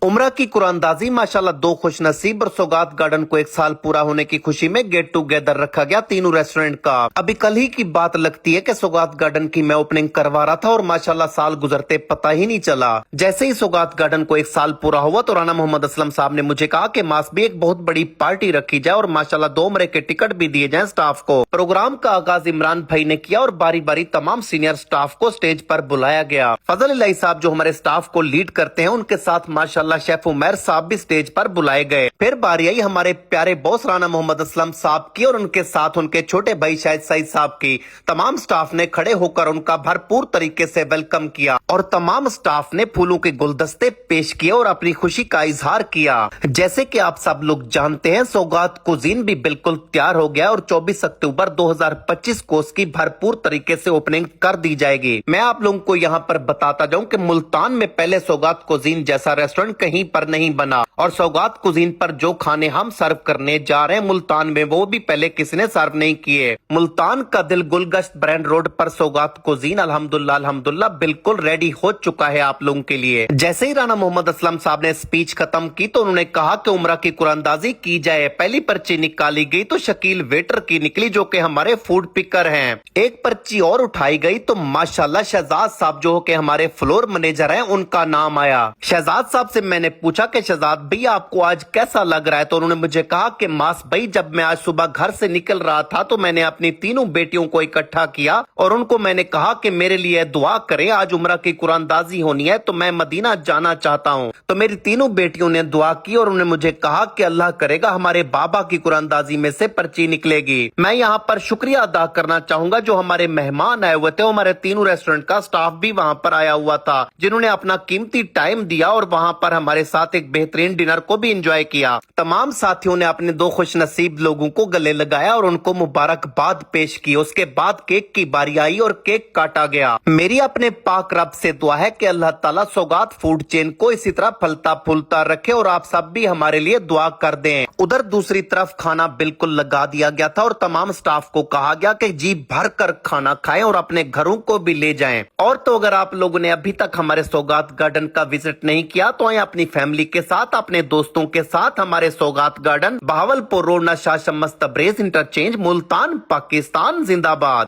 उम्रा की कुरानदाजी माशाल्लाह दो खुश नसीब और सौगात गार्डन को एक साल पूरा होने की खुशी में गेट टुगेदर रखा गया तीनों रेस्टोरेंट का। अभी कल ही की बात लगती है कि सौगात गार्डन की मैं ओपनिंग करवा रहा था और माशाल्लाह साल गुजरते पता ही नहीं चला। जैसे ही सौगात गार्डन को एक साल पूरा हुआ तो राना मोहम्मद असलम साहब ने मुझे कहा कि मास भी एक बहुत बड़ी पार्टी रखी जाए और माशाल्लाह 2 उम्रे के टिकट भी दिए जाए स्टाफ को। प्रोग्राम का आगाज इमरान भाई ने किया और बारी बारी तमाम सीनियर स्टाफ को स्टेज पर बुलाया गया। फजल इलाही साहब जो हमारे स्टाफ को लीड करते हैं, उनके साथ माशाल्लाह शेफ उमैर साहब भी स्टेज पर बुलाए गए। फिर बारी आई हमारे प्यारे बॉस राना मोहम्मद असलम साहब की और उनके साथ उनके छोटे भाई शाहिद सईद साहब की। तमाम स्टाफ ने खड़े होकर उनका भरपूर तरीके से वेलकम किया और तमाम स्टाफ ने फूलों के गुलदस्ते पेश किए और अपनी खुशी का इजहार किया। जैसे कि आप सब लोग जानते हैं, सौगात कुजीन भी बिल्कुल तैयार हो गया और 24 अक्टूबर 2025 को उसकी भरपूर तरीके से ओपनिंग कर दी जाएगी। मैं आप लोगों को यहाँ पर बताता जाऊं कि मुल्तान में पहले सौगात कुजीन जैसा रेस्टोरेंट कहीं पर नहीं बना और सौगात कुजीन पर जो खाने हम सर्व करने जा रहे हैं मुल्तान में, वो भी पहले किसी ने सर्व नहीं किए। मुल्तान का दिल गुलगश्त ब्रांड रोड पर सौगात कुजीन अल्हम्दुलिल्लाह बिल्कुल रेडी हो चुका है आप लोगों के लिए। जैसे ही राना मोहम्मद असलम साहब ने स्पीच खत्म की तो उन्होंने कहा कि उम्रा की कुरानदाजी की जाए। पहली पर्ची निकाली गई तो शकील वेटर की निकली जो कि हमारे फूड पिकर हैं। एक पर्ची और उठाई गई तो माशाल्लाह शहजाद साहब जो कि हमारे फ्लोर मैनेजर हैं, उनका नाम आया। शहजाद साहब से मैंने पूछा कि शहजाद भाई आपको आज कैसा लग रहा है, तो उन्होंने मुझे कहा कि मास भाई जब मैं आज सुबह घर से निकल रहा था तो मैंने अपनी तीनों बेटियों को इकट्ठा किया और उनको मैंने कहा कि मेरे लिए दुआ करें, आज उम्रा की कुरानदाजी होनी है तो मैं मदीना जाना चाहता हूँ। तो मेरी तीनों बेटियों ने दुआ की और उन्होंने मुझे कहा कि अल्लाह करेगा हमारे बाबा की कुरानदाजी में से पर्ची निकलेगी। मैं यहाँ पर शुक्रिया अदा करना चाहूंगा जो हमारे मेहमान आए हुए थे, हमारे तीनों रेस्टोरेंट का स्टाफ भी वहाँ पर आया हुआ था जिन्होंने अपना कीमती टाइम दिया और वहाँ पर हमारे साथ एक बेहतरीन डिनर को भी एंजॉय किया। तमाम साथियों ने अपने दो खुश नसीब लोगों को गले लगाया और उनको मुबारकबाद पेश की। उसके बाद केक की बारी आई और केक काटा गया। मेरी अपने पाक रब से दुआ है कि अल्लाह ताला सौगात फूड चेन को इसी तरह फलता फूलता रखे और आप सब भी हमारे लिए दुआ कर दें। उधर दूसरी तरफ खाना बिल्कुल लगा दिया गया था और तमाम स्टाफ को कहा गया कि जी भर कर खाना खाएं और अपने घरों को भी ले जाएं। और तो अगर आप लोगों ने अभी तक हमारे सौगात गार्डन का विजिट नहीं किया तो आए अपनी फैमिली के साथ, अपने दोस्तों के साथ हमारे सौगात गार्डन, बहावलपुर रोड, नशा शम्मस तबरेज इंटरचेंज, मुल्तान, पाकिस्तान जिंदाबाद।